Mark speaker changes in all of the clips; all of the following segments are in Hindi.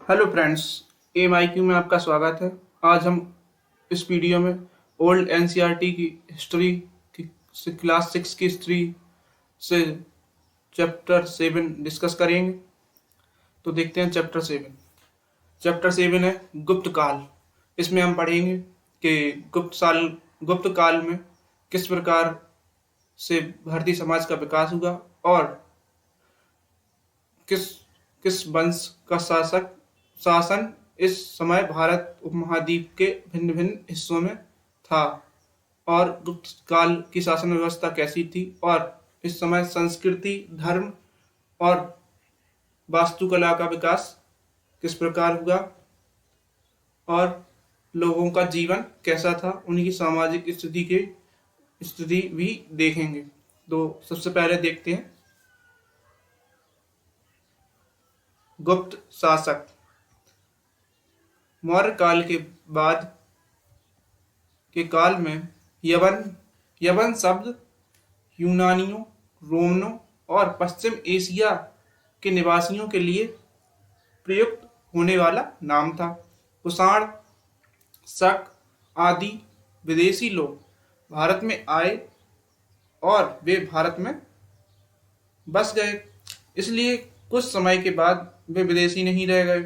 Speaker 1: हेलो फ्रेंड्स, AMIQ में आपका स्वागत है। आज हम इस वीडियो में ओल्ड NCERT की हिस्ट्री की से क्लास 6 की हिस्ट्री से चैप्टर 7 डिस्कस करेंगे। तो देखते हैं चैप्टर 7 है गुप्त काल। इसमें हम पढ़ेंगे कि गुप्त काल में किस प्रकार से भारतीय समाज का विकास हुआ और किस किस वंश का शासन इस समय भारत उपमहाद्वीप के भिन्न भिन्न हिस्सों में था और गुप्त काल की शासन व्यवस्था कैसी थी और इस समय संस्कृति, धर्म और वास्तुकला का विकास किस प्रकार हुआ और लोगों का जीवन कैसा था, उनकी सामाजिक स्थिति भी देखेंगे। तो सबसे पहले देखते हैं गुप्त शासक। मौर्य काल के बाद के काल में यवन शब्द यूनानियों, रोमनों और पश्चिम एशिया के निवासियों के लिए प्रयुक्त होने वाला नाम था। कुषाण, शक आदि विदेशी लोग भारत में आए और वे भारत में बस गए। इसलिए कुछ समय के बाद वे विदेशी नहीं रह गए,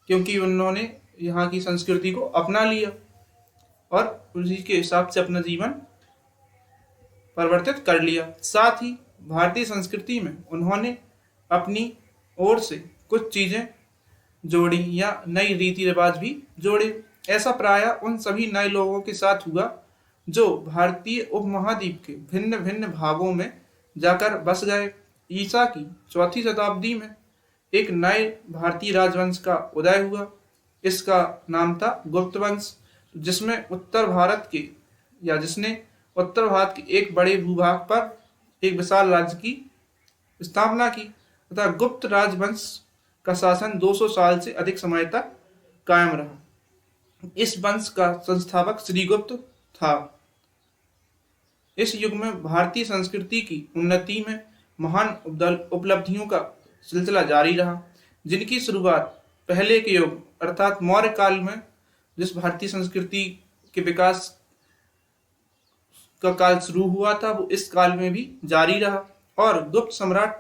Speaker 1: क्योंकि उन्होंने यहाँ की संस्कृति को अपना लिया और उसी के हिसाब से अपना जीवन परिवर्तित कर लिया। साथ ही भारतीय संस्कृति में उन्होंने अपनी ओर से कुछ चीजें जोड़ी या नई रीति रिवाज भी जोड़े। ऐसा प्रायः उन सभी नए लोगों के साथ हुआ जो भारतीय उपमहाद्वीप के भिन्न भिन्न भागों में जाकर बस गए। ईसा की 4वीं शताब्दी में एक नए भारतीय राजवंश का उदय हुआ। इसका नाम था गुप्त वंश, जिसने उत्तर भारत के एक बड़े भूभाग पर एक विशाल राज्य की स्थापना की तथा गुप्त राजवंश का शासन 200 साल से अधिक समय तक कायम रहा। इस वंश का संस्थापक श्रीगुप्त था। इस युग में भारतीय संस्कृति की उन्नति में महान उपलब्धियों का सिलसिला जारी रहा, जिनकी शुरुआत पहले के युग अर्थात मौर्य काल में जिस भारतीय संस्कृति के विकास का काल शुरू हुआ था, वो इस काल में भी जारी रहा। और गुप्त सम्राट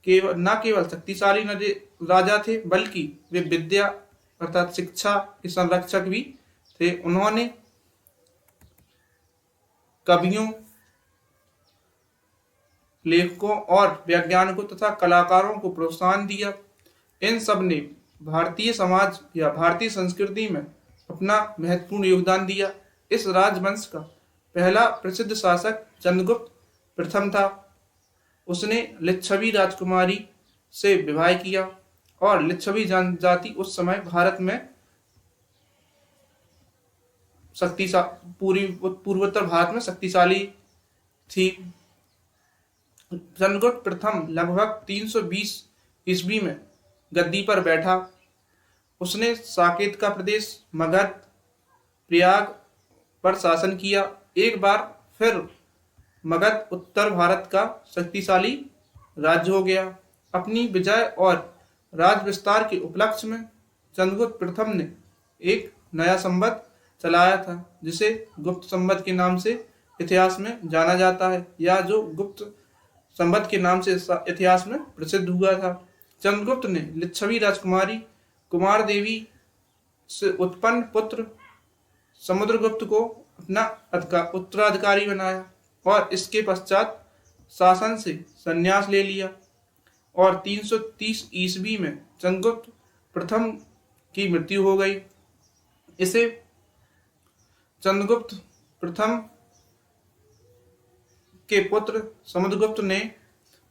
Speaker 1: न केवल शक्तिशाली राजा थे, बल्कि वे विद्या अर्थात शिक्षा के संरक्षक भी थे। उन्होंने कवियों, लेखकों और वैज्ञानिकों तथा कलाकारों को प्रोत्साहन दिया। इन सब ने भारतीय समाज या भारतीय संस्कृति में अपना महत्वपूर्ण योगदान दिया। इस राजवंश का पहला प्रसिद्ध शासक चंद्रगुप्त प्रथम था। उसने लिच्छवी राजकुमारी से विवाह किया और लिच्छवी जनजाति उस समय भारत में पूर्वोत्तर भारत में शक्तिशाली थी। चंद्रगुप्त प्रथम लगभग 320 ईस्वी में गद्दी पर बैठा। उसने साकेत का प्रदेश, मगध, प्रयाग पर शासन किया। एक बार फिर मगध उत्तर भारत का शक्तिशाली राज्य हो गया। अपनी विजय और राज विस्तार के उपलक्ष्य में चंद्रगुप्त प्रथम ने एक नया संवत चलाया था, जिसे गुप्त संवत के नाम से इतिहास में जाना जाता है, या जो गुप्त संवत के नाम से इतिहास में प्रसिद्ध हुआ था। चंद्रगुप्त ने लिच्छवी राजकुमारी कुमार देवी से उत्पन्न पुत्र समुद्रगुप्त को अपना उत्तराधिकारी बनाया और इसके पश्चात शासन से संन्यास ले लिया। और 330 ईस्वी में चंद्रगुप्त प्रथम की मृत्यु हो गई। इसे चंद्रगुप्त प्रथम के पुत्र समुद्रगुप्त ने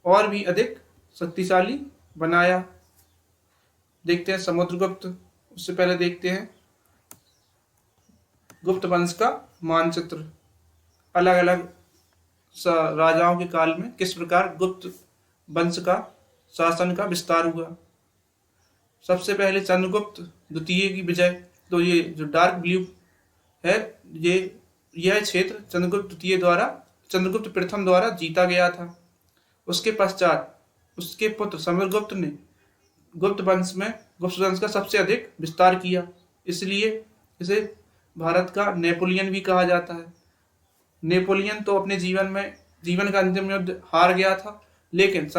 Speaker 1: और भी अधिक शक्तिशाली बनाया। देखते हैं समुद्रगुप्त। उससे पहले देखते हैं गुप्त वंश का मानचित्र। अलग अलग राजाओं के काल में किस प्रकार गुप्त वंश का शासन का विस्तार हुआ। सबसे पहले चंद्रगुप्त द्वितीय की विजय। तो ये जो डार्क ब्लू है, यह क्षेत्र चंद्रगुप्त प्रथम द्वारा जीता गया था। उसके पश्चात उसके पुत्र समुद्रगुप्त ने गुप्त वंश का सबसे अधिक विस्तार किया। इसलिए इसे भारत का नेपोलियन भी कहा जाता है। नेपोलियन तो अपने जीवन का अंतिम युद्ध हार गया था, लेकिन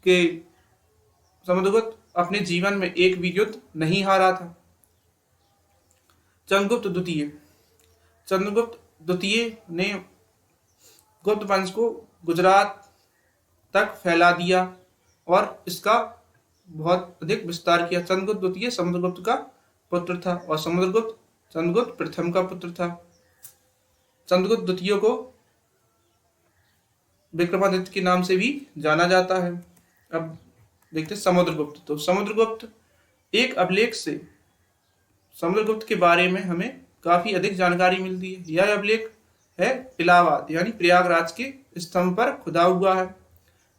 Speaker 1: के समुद्रगुप्त अपने जीवन में एक भी युद्ध नहीं हारा था। चंद्रगुप्त द्वितीय चंद्रगुप्त द्वितीय ने गुप्त वंश को गुजरात तक फैला दिया और इसका बहुत अधिक विस्तार किया। चंद्रगुप्त द्वितीय समुद्रगुप्त का पुत्र था और समुद्रगुप्त चंद्रगुप्त प्रथम का पुत्र था। चंद्रगुप्त द्वितीय को विक्रमादित्य के नाम से भी जाना जाता है। अब देखते हैं समुद्रगुप्त। तो समुद्रगुप्त एक अभिलेख से समुद्रगुप्त के बारे में हमें काफी अधिक जानकारी मिलती है। यह अभिलेख है इलाहाबाद यानी प्रयागराज के स्तंभ पर खुदा हुआ है।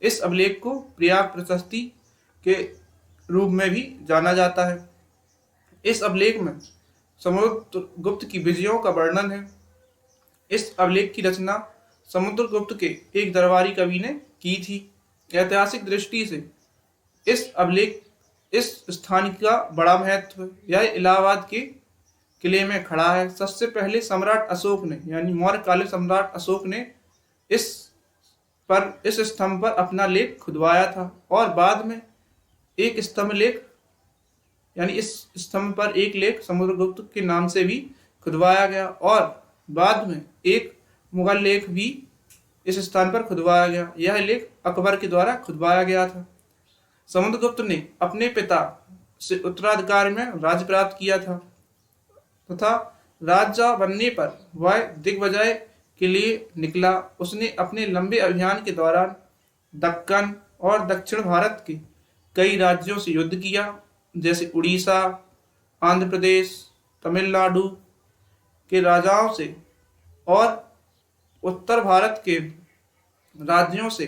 Speaker 1: इस अभिलेख को प्रयाग प्रशस्ति के रूप में भी जाना जाता है। इस अभिलेख में समुद्रगुप्त की विजयों का वर्णन है। इस अभिलेख की रचना समुद्रगुप्त के एक दरबारी कवि ने की थी। ऐतिहासिक दृष्टि से इस स्थान का बड़ा महत्व है। यह इलाहाबाद के किले में खड़ा है। सबसे पहले सम्राट अशोक ने यानी मौर्यकालीन सम्राट अशोक ने इस स्तंभ पर अपना लेख खुदवाया था और बाद में एक स्तंभ लेख यानी इस स्तंभ पर एक लेख समुद्रगुप्त के नाम से भी खुदवाया गया और बाद में एक मुगल लेख भी इस स्थान पर खुदवाया गया। यह लेख अकबर के द्वारा खुदवाया गया था। समुद्रगुप्त ने अपने पिता से उत्तराधिकार में राज्य प्राप्त किया था तथा राजा बनने पर वह दिग्विजय के लिए निकला। उसने अपने लंबे अभियान के दौरान दक्कन और दक्षिण भारत के कई राज्यों से युद्ध किया, जैसे उड़ीसा, आंध्र प्रदेश, तमिलनाडु के राजाओं से और उत्तर भारत के राज्यों से,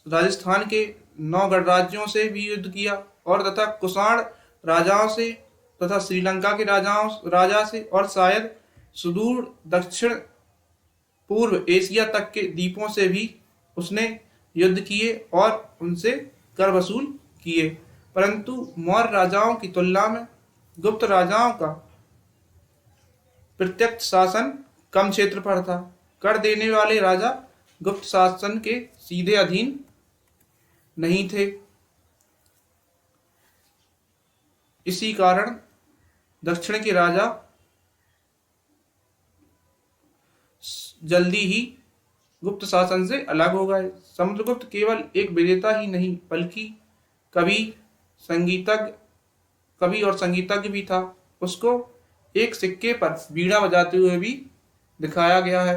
Speaker 1: राजस्थान के 9 गणराज्यों से भी युद्ध किया और तथा कुषाण राजाओं से तथा श्रीलंका के राजा से और शायद सुदूर दक्षिण पूर्व एशिया तक के द्वीपों से भी उसने युद्ध किए और उनसे कर वसूल किए। परंतु मौर्य राजाओं की तुलना में गुप्त राजाओं का प्रत्यक्ष शासन कम क्षेत्र पर था। कर देने वाले राजा गुप्त शासन के सीधे अधीन नहीं थे। इसी कारण दक्षिण के राजा जल्दी ही गुप्त शासन से अलग हो गए। समुद्रगुप्त केवल एक विजेता ही नहीं बल्कि कवि और संगीतज्ञ भी था। उसको एक सिक्के पर बीड़ा बजाते हुए भी दिखाया गया है।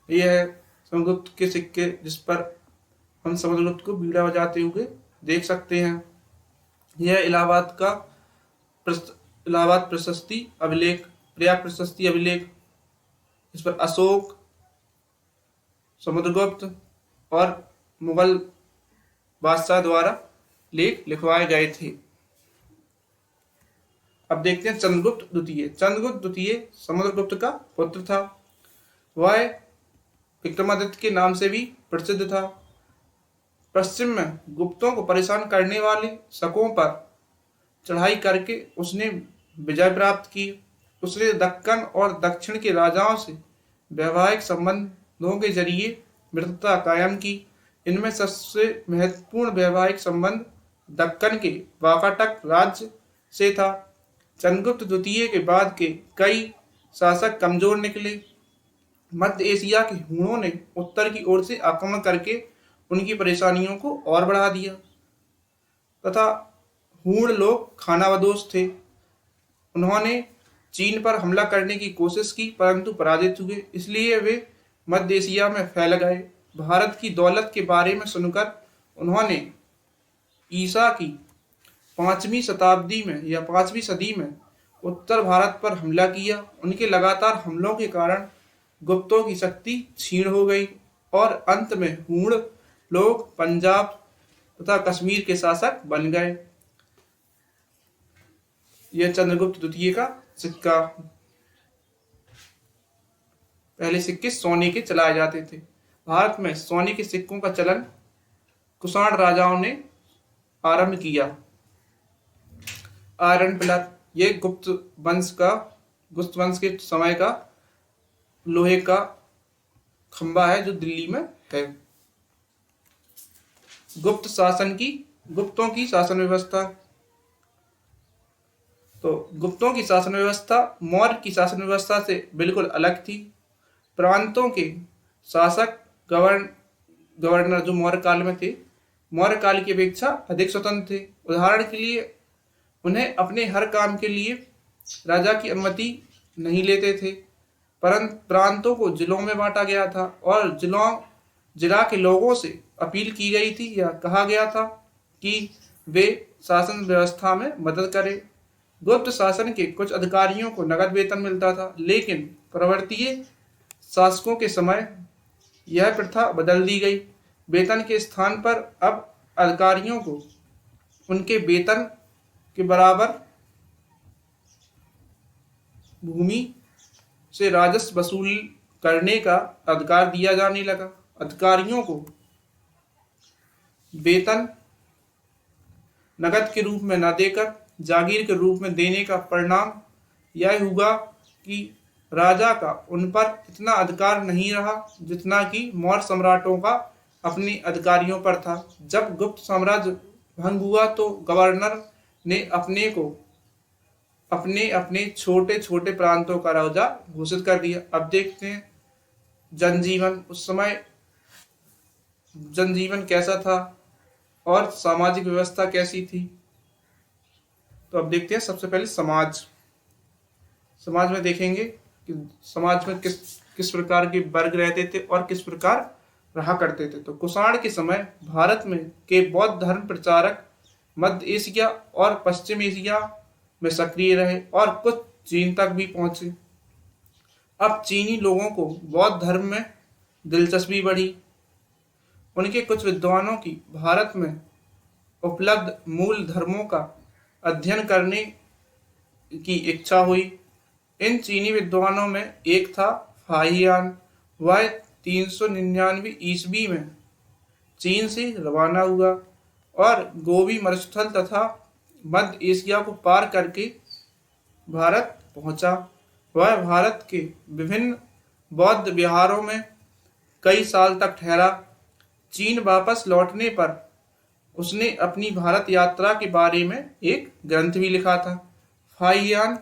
Speaker 1: यह है समुद्रगुप्त के सिक्के जिस पर हम समुद्रगुप्त को बीड़ा बजाते हुए देख सकते हैं। यह इलाहाबाद प्रशस्ति अभिलेख, प्रयाग प्रशस्ति अभिलेख, इस पर अशोक, समुद्रगुप्त और मुगल बादशाह द्वारा लेख लिखवाए गए थे। अब देखते हैं चंद्रगुप्त द्वितीय। चंद्रगुप्त द्वितीय समुद्रगुप्त का पुत्र था। वह विक्रमादित्य के नाम से भी प्रसिद्ध था। पश्चिम में गुप्तों को परेशान करने वाले शकों पर चढ़ाई करके उसने विजय प्राप्त की। उसने दक्कन और दक्षिण के राजाओं से वैवाहिक संबंधों के जरिए मित्रता कायम की। इनमें सबसे महत्वपूर्ण वैवाहिक संबंध दक्कन के वाकाटक राज्य से था। चंद्रगुप्त द्वितीय के बाद के कई शासक कमजोर निकले। मध्य एशिया के हूणों ने उत्तर की ओर से आक्रमण करके उनकी परेशानियों को और बढ़ा दिया तथा हूण लोग खानाबदोश थे। उन्होंने चीन पर हमला करने की कोशिश की परंतु पराजित हुए, इसलिए वे मध्य एशिया में फैल गए। भारत की दौलत के बारे में सुनकर उन्होंने ईसा की 5वीं शताब्दी में या 5वीं सदी में उत्तर भारत पर हमला किया। उनके लगातार हमलों के कारण गुप्तों की शक्ति क्षीण हो गई और अंत में हूण लोग पंजाब तथा कश्मीर के शासक बन गए। यह चंद्रगुप्त द्वितीय का सिक्का। पहले सिक्के सोने के चलाए जाते थे। भारत में सोने के सिक्कों का चलन कुषाण राजाओं ने आरंभ किया। आयरन पिलर, ये गुप्त वंश के समय का लोहे का खंबा है जो दिल्ली में है। गुप्तों की शासन व्यवस्था। तो गुप्तों की शासन व्यवस्था मौर्य की शासन व्यवस्था से बिल्कुल अलग थी। प्रांतों के शासक गवर्नर जो मौर्य काल में थे, मौर्य काल की अपेक्षा अधिक स्वतंत्र थे। उदाहरण के लिए उन्हें अपने हर काम के लिए राजा की अनुमति नहीं लेते थे। परंतु प्रांतों को जिलों में बांटा गया था और जिला के लोगों से अपील की गई थी या कहा गया था कि वे शासन व्यवस्था में मदद करें। गुप्त शासन के कुछ अधिकारियों को नगद वेतन मिलता था, लेकिन प्रवर्तीय शासकों के समय यह प्रथा बदल दी गई। वेतन के स्थान पर अब अधिकारियों को उनके वेतन के बराबर भूमि से राजस्व वसूल करने का अधिकार दिया जाने लगा। अधिकारियों को वेतन नकद के रूप में न देकर जागीर के रूप में देने का परिणाम यह हुआ कि राजा का उन पर इतना अधिकार नहीं रहा जितना कि मौर्य सम्राटों का अपने अधिकारियों पर था। जब गुप्त साम्राज्य भंग हुआ तो गवर्नर ने अपने अपने छोटे छोटे प्रांतों का राजा घोषित कर दिया। अब देखते हैं जनजीवन, उस समय जनजीवन कैसा था और सामाजिक व्यवस्था कैसी थी। तो अब देखते हैं सबसे पहले समाज में देखेंगे कि समाज में किस प्रकार के वर्ग रहते थे और किस प्रकार रहा करते थे। तो कुषाण के समय भारत में के बौद्ध धर्म प्रचारक मध्य एशिया और पश्चिम एशिया में सक्रिय रहे और कुछ चीन तक भी पहुंचे। अब चीनी लोगों को बौद्ध धर्म में दिलचस्पी बढ़ी। उनके कुछ विद्वानों की भारत में उपलब्ध मूल धर्मों का अध्ययन करने की इच्छा हुई। इन चीनी विद्वानों में एक था फाहियान। वह 399 ईस्वी में चीन से रवाना हुआ और गोबी मरुस्थल तथा मध्य एशिया को पार करके भारत पहुंचा। वह भारत के विभिन्न बौद्ध विहारों में कई साल तक ठहरा। चीन वापस लौटने पर उसने अपनी भारत यात्रा के बारे में एक ग्रंथ भी लिखा था। फाहियान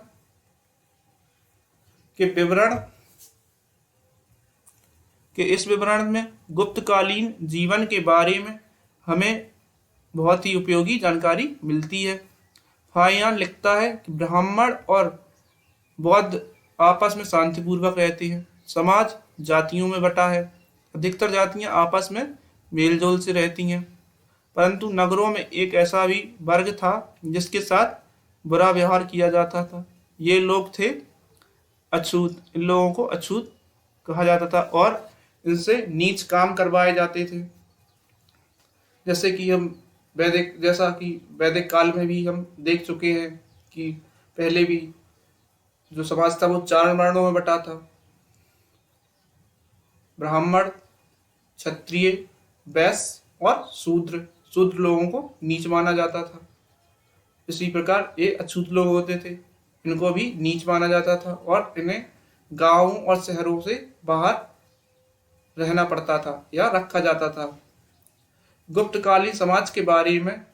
Speaker 1: के इस विवरण में गुप्तकालीन जीवन के बारे में हमें बहुत ही उपयोगी जानकारी मिलती है। फाहियान लिखता है कि ब्राह्मण और बौद्ध आपस में शांतिपूर्वक रहते हैं। समाज जातियों में बटा है। अधिकतर जातियां आपस में मेलजोल से रहती हैं, परंतु नगरों में एक ऐसा भी वर्ग था जिसके साथ बुरा व्यवहार किया जाता था। ये लोग थे अछूत। इन लोगों को अछूत कहा जाता था और इनसे नीच काम करवाए जाते थे। जैसा कि वैदिक काल में भी हम देख चुके हैं कि पहले भी जो समाज था वो 4 वर्णों में बटा था। ब्राह्मण, क्षत्रिय, वैश्य और शूद्र। शूद्र लोगों को नीच माना जाता था। इसी प्रकार ये अछूत लोग होते थे, इनको भी नीच माना जाता था और इन्हें गांवों और शहरों से बाहर रहना पड़ता था या रखा जाता था। गुप्तकालीन समाज के बारे में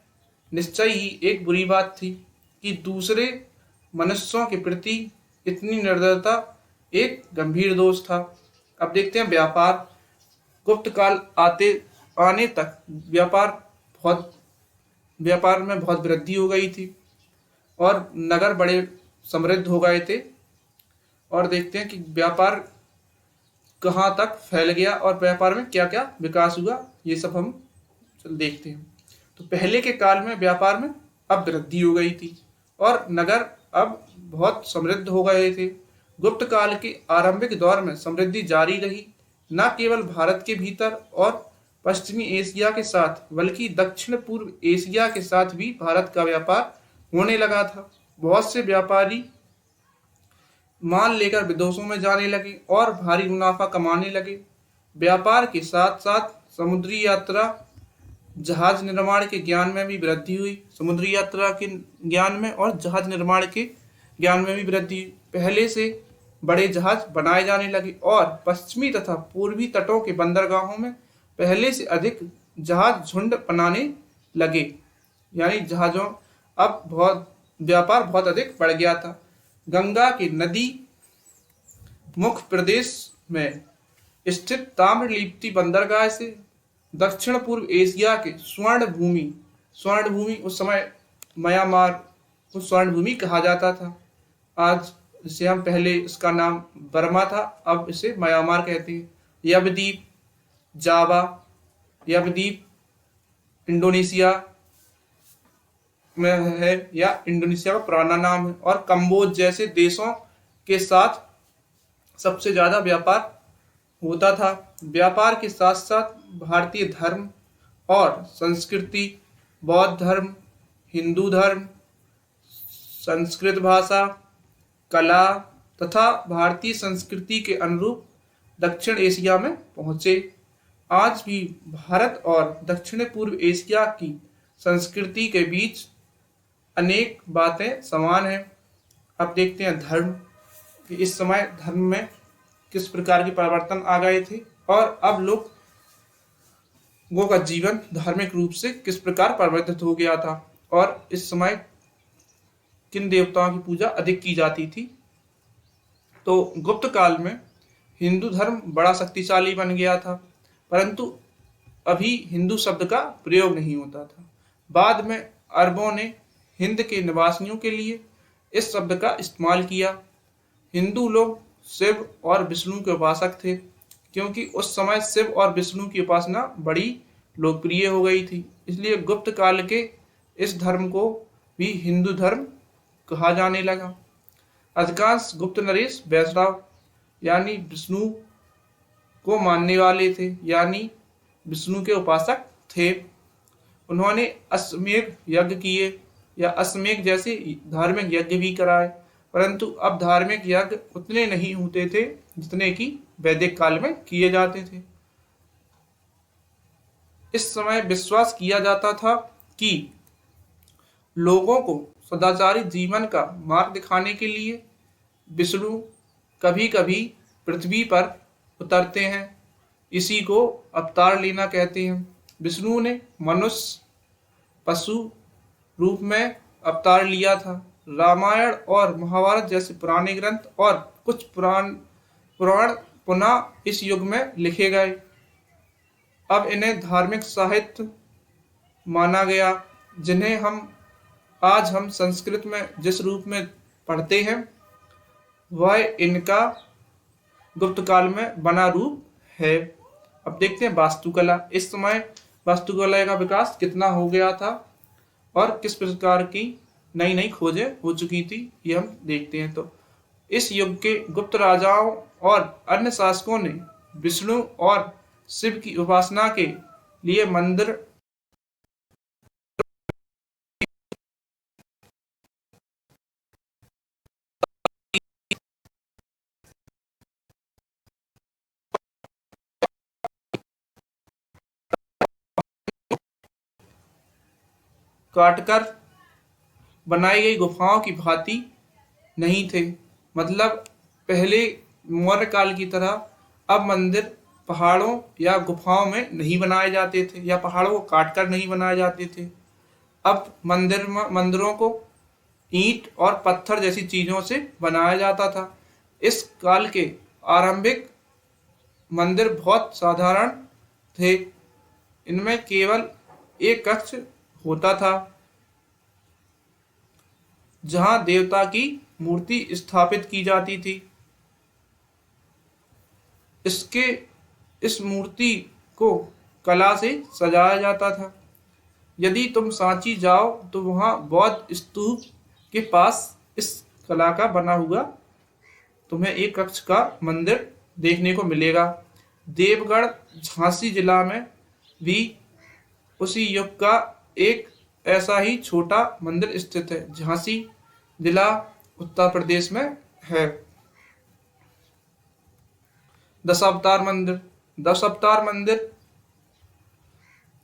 Speaker 1: निश्चय ही एक बुरी बात थी कि दूसरे मनुष्यों के प्रति इतनी निर्दयता एक गंभीर दोष था। अब देखते हैं व्यापार। गुप्त काल आने तक व्यापार में बहुत वृद्धि हो गई थी और नगर बड़े समृद्ध हो गए थे। और देखते हैं कि व्यापार कहाँ तक फैल गया और व्यापार में क्या क्या विकास हुआ, ये सब हम देखते हैं। तो पहले के काल में व्यापार में अब वृद्धि हो गई थी और नगर अब बहुत समृद्ध हो गए थे। गुप्त काल के आरंभिक दौर में समृद्धि जारी रही, न केवल भारत के भीतर और पश्चिमी एशिया के साथ बल्कि दक्षिण पूर्व एशिया के साथ भी भारत का व्यापार होने लगा था। बहुत से व्यापारी माल लेकर विदेशों में जाने लगे और भारी मुनाफा कमाने लगे। व्यापार के साथ साथ समुद्री यात्रा जहाज निर्माण के ज्ञान में भी वृद्धि हुई, समुद्री यात्रा के ज्ञान में और जहाज निर्माण के ज्ञान में भी वृद्धि हुई। पहले से बड़े जहाज बनाए जाने लगे और पश्चिमी तथा पूर्वी तटों के बंदरगाहों में पहले से अधिक जहाज झुंड बनाने लगे। यानी जहाजों अब बहुत व्यापार बहुत अधिक बढ़ गया था। गंगा की नदी मुख्य प्रदेश में स्थित ताम्रलिप्ति बंदरगाह से दक्षिण पूर्व एशिया के स्वर्ण भूमि उस समय म्यांमार को स्वर्ण भूमि कहा जाता था। आज जिसे हम पहले इसका नाम बर्मा था, अब इसे म्यांमार कहते हैं। यवद्वीप, जावा, यवद्वीप इंडोनेशिया में है या इंडोनेशिया का पुराना नाम है, और कंबोज जैसे देशों के साथ सबसे ज्यादा व्यापार होता था। व्यापार के साथ साथ भारतीय धर्म और संस्कृति, बौद्ध धर्म, हिंदू धर्म, संस्कृत भाषा, कला तथा भारतीय संस्कृति के अनुरूप दक्षिण एशिया में पहुंचे। आज भी भारत और दक्षिण पूर्व एशिया की संस्कृति के बीच अनेक बातें समान हैं। अब देखते हैं धर्म कि इस समय धर्म में किस प्रकार के परिवर्तन आ गए थे और अब लोगों का जीवन धार्मिक रूप से किस प्रकार परिवर्तित हो गया था, और इस समय किन देवताओं की पूजा अधिक की जाती थी। तो गुप्त काल में हिंदू धर्म बड़ा शक्तिशाली बन गया था, परंतु अभी हिंदू शब्द का प्रयोग नहीं होता था। बाद में अरबों ने हिंद के निवासियों के लिए इस शब्द का इस्तेमाल किया। हिंदू लोग शिव और विष्णु के उपासक थे, क्योंकि उस समय शिव और विष्णु की उपासना बड़ी लोकप्रिय हो गई थी। इसलिए गुप्त काल के इस धर्म को भी हिंदू धर्म कहा जाने लगा। अधिकांश गुप्त नरेश वैष्णव यानी विष्णु को मानने वाले थे, यानी विष्णु के उपासक थे। उन्होंने अश्वमेध यज्ञ किए या अश्वमेध जैसे धार्मिक यज्ञ भी कराए, परंतु अब धार्मिक यज्ञ उतने नहीं होते थे जितने कि वैदिक काल में किए जाते थे। इस समय विश्वास किया जाता था कि लोगों को सदाचारी जीवन का मार्ग दिखाने के लिए विष्णु कभी कभी पृथ्वी पर उतरते हैं। इसी को अवतार लेना कहते हैं। विष्णु ने मनुष्य, पशु रूप में अवतार लिया था। रामायण और महाभारत जैसे पुराने ग्रंथ और कुछ पुराण पुनः इस युग में लिखे गए। अब इन्हें धार्मिक साहित्य माना गया, जिन्हें हम संस्कृत में जिस रूप में पढ़ते हैं वह इनका गुप्त काल में बना रूप है। अब देखते हैं वास्तुकला। इस समय वास्तुकला का विकास कितना हो गया था और किस प्रकार की नई नई खोजें हो चुकी थी, ये हम देखते हैं। तो इस युग के गुप्त राजाओं और अन्य शासकों ने विष्णु और शिव की उपासना के लिए मंदिर काटकर बनाई गई गुफाओं की भांति नहीं थे। मतलब पहले मौर्य काल की तरह अब मंदिर पहाड़ों या गुफाओं में नहीं बनाए जाते थे या पहाड़ों को काटकर नहीं बनाए जाते थे। अब मंदिरों को ईंट और पत्थर जैसी चीजों से बनाया जाता था। इस काल के आरंभिक मंदिर बहुत साधारण थे। इनमें केवल एक कक्ष होता था जहां देवता की मूर्ति स्थापित की जाती थी। इस मूर्ति को कला से सजाया जाता था। यदि तुम सांची जाओ तो वहां बौद्ध स्तूप के पास इस कला का बना हुआ तुम्हें एक कक्ष का मंदिर देखने को मिलेगा। देवगढ़ झांसी जिला में भी उसी युग का एक ऐसा ही छोटा मंदिर स्थित है। झांसी जिला उत्तर प्रदेश में है। दशावतार मंदिर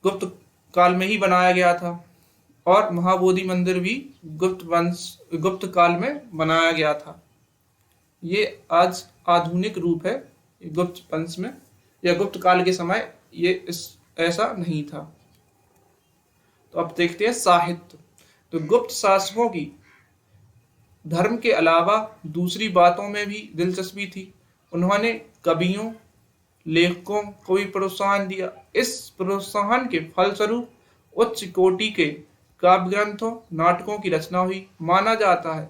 Speaker 1: गुप्त काल में ही बनाया गया था और महाबोधि मंदिर भी गुप्त काल में बनाया गया था। ये आज आधुनिक रूप है गुप्त वंश में, या गुप्त काल के समय ये ऐसा नहीं था। तो अब देखते हैं साहित्य। तो गुप्त शासकों की धर्म के अलावा दूसरी बातों में भी दिलचस्पी थी। उन्होंने कवियों, लेखकों को भी प्रोत्साहन दिया। इस प्रोत्साहन के फलस्वरूप उच्च कोटि के काव्य ग्रंथों, नाटकों की रचना हुई। माना जाता है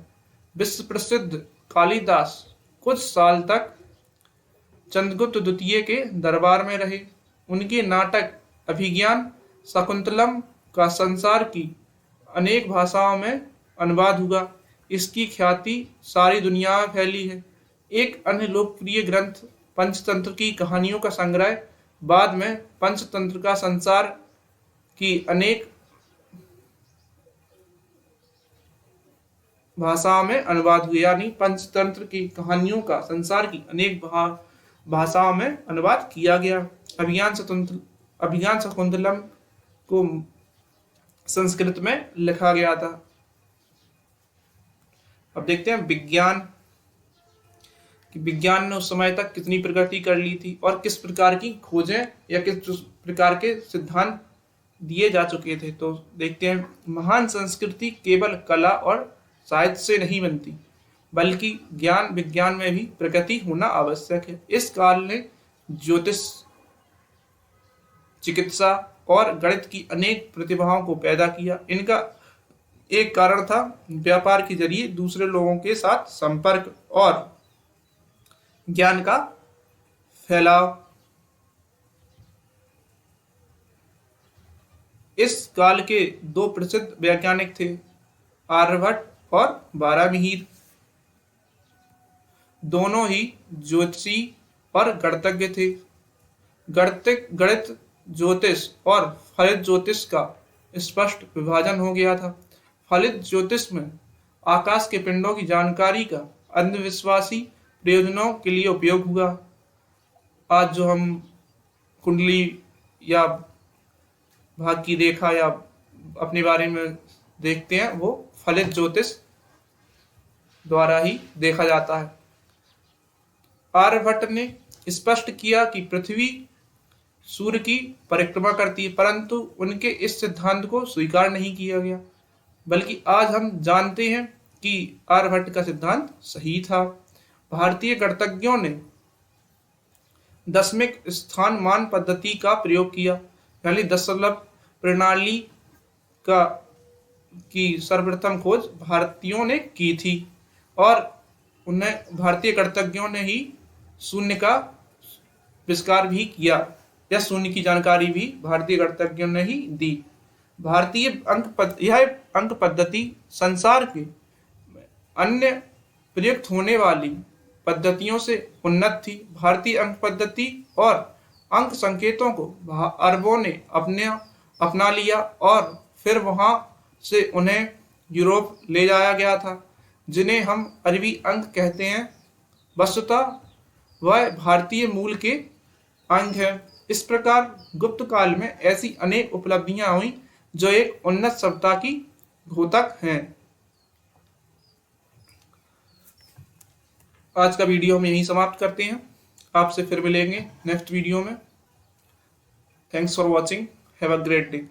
Speaker 1: विश्व प्रसिद्ध कालिदास कुछ साल तक चंद्रगुप्त द्वितीय के दरबार में रहे। उनके नाटक अभिज्ञान शाकुंतलम का संसार की अनेक भाषाओं में अनुवाद हुआ। इसकी ख्याति सारी दुनिया में फैली है। एक अन्य लोकप्रिय ग्रंथ पंचतंत्र की कहानियों का संग्रह बाद में पंचतंत्र का संसार की अनेक भाषाओं में अनुवाद हुआ, यानी पंचतंत्र की कहानियों का संसार की अनेक भाषाओं में अनुवाद किया गया। अभिज्ञान शाकुंतलम को संस्कृत में लिखा गया था। अब देखते हैं विज्ञान, कि विज्ञान ने उस समय तक कितनी प्रगति कर ली थी और किस प्रकार की खोजें या किस प्रकार के सिद्धांत दिए जा चुके थे। तो देखते हैं, महान संस्कृति केवल कला और साहित्य से नहीं बनती, बल्कि ज्ञान विज्ञान में भी प्रगति होना आवश्यक है। इस काल ने ज्योतिष, चिकित्सा और गणित की अनेक प्रतिभाओं को पैदा किया। इनका एक कारण था व्यापार के जरिए दूसरे लोगों के साथ संपर्क और ज्ञान का फैलाव। इस काल के दो प्रसिद्ध वैज्ञानिक थे, आर्यभट्ट और बारामीहिर। दोनों ही ज्योतिषी और गणितज्ञ थे। गणित, ज्योतिष और फलित ज्योतिष का स्पष्ट विभाजन हो गया था। फलित ज्योतिष में आकाश के पिंडों की जानकारी का अंधविश्वासी प्रयोजनों के लिए उपयोग हुआ। आज जो हम कुंडली या भाग्य की रेखा या अपने बारे में देखते हैं, वो फलित ज्योतिष द्वारा ही देखा जाता है। आर्यभट्ट ने स्पष्ट किया कि पृथ्वी सूर्य की परिक्रमा करती है, परंतु उनके इस सिद्धांत को स्वीकार नहीं किया गया, बल्कि आज हम जानते हैं कि आर्यभट्ट का सिद्धांत सही था। भारतीय गणितज्ञों ने दशमिक स्थान मान पद्धति का प्रयोग किया, यानी दशमलव प्रणाली का की सर्वप्रथम खोज भारतीयों ने की थी और उन्हें भारतीय गणितज्ञों ने ही शून्य का आविष्कार भी किया, या शून्य की जानकारी भी भारतीय गणितज्ञों ने ही दी। यह अंक पद्धति संसार के अन्य प्रयुक्त होने वाली पद्धतियों से उन्नत थी। भारतीय अंक पद्धति और अंक संकेतों को अरबों ने अपना लिया और फिर वहां से उन्हें यूरोप ले जाया गया था, जिन्हें हम अरबी अंक कहते हैं। वस्तुतः वह भारतीय मूल के अंक है। इस प्रकार गुप्त काल में ऐसी अनेक उपलब्धियां हुई जो एक उन्नत सभ्यता की द्योतक हैं। आज का वीडियो हम यहीं समाप्त करते हैं। आपसे फिर मिलेंगे नेक्स्ट वीडियो में। Thanks for watching. Have a great day.